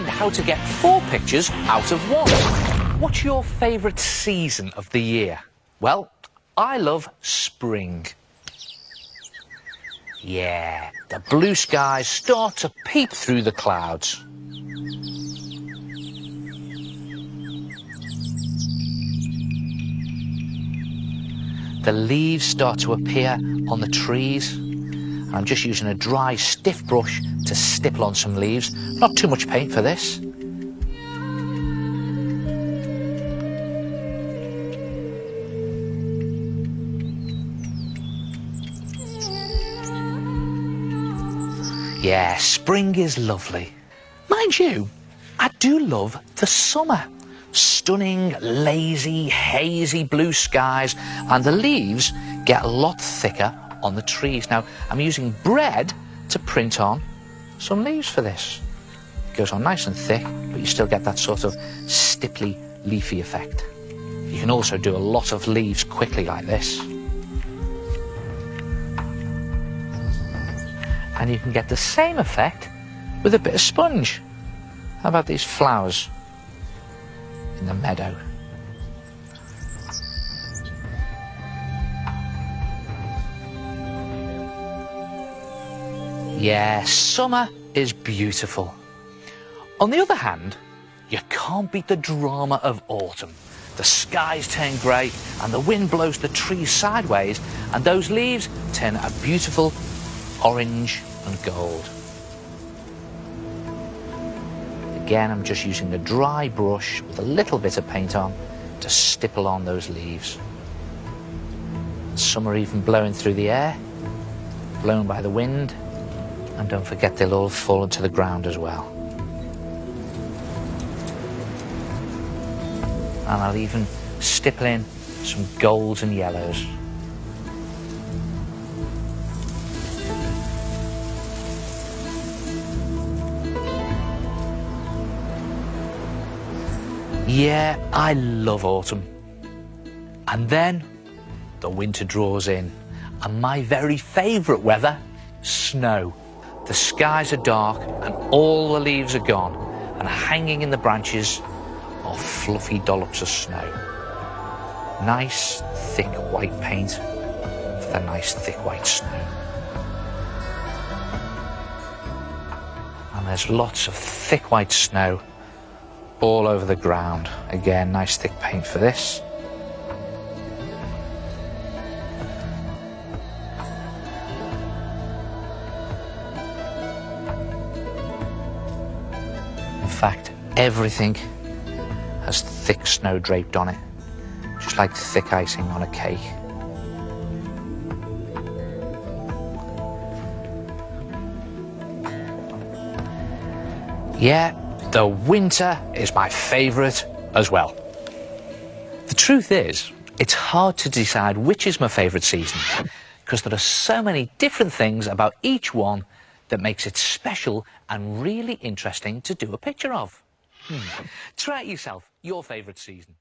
and how to get 4 pictures out of 1. What's your favourite season of the year? Well, I love spring. Yeah, the blue skies start to peep through the clouds. The leaves start to appear on the trees. I'm just using a dry, stiff brush to stipple on some leaves. Not too much paint for this. Yeah, spring is lovely. Mind you, I do love the summer. Stunning, lazy, hazy blue skies, and the leaves get a lot thicker on the trees. Now, I'm using bread to print on some leaves for this. It goes on nice and thick, but you still get that sort of stipply, leafy effect. You can also do a lot of leaves quickly like this. And you can get the same effect with a bit of sponge. How about these flowers in the meadow? Yeah, summer is beautiful. On the other hand, you can't beat the drama of autumn. The skies turn grey and the wind blows the trees sideways and those leaves turn a beautiful orange and gold. Again, I'm just using a dry brush with a little bit of paint on to stipple on those leaves. Some are even blowing through the air, blown by the wind, and don't forget they'll all fall into the ground as well. And I'll even stipple in some golds and yellows. Yeah, I love autumn. And then the winter draws in, and my very favourite weather, snow. The skies are dark and all the leaves are gone, and hanging in the branches are fluffy dollops of snow. Nice, thick white paint for the nice, thick white snow. And there's lots of thick white snow all over the ground. Again, nice thick paint for this. In fact, everything has thick snow draped on it, just like thick icing on a cake. Yeah, the winter is my favourite as well. The truth is, it's hard to decide which is my favourite season, because there are so many different things about each one that makes it special and really interesting to do a picture of. Try it yourself, your favourite season.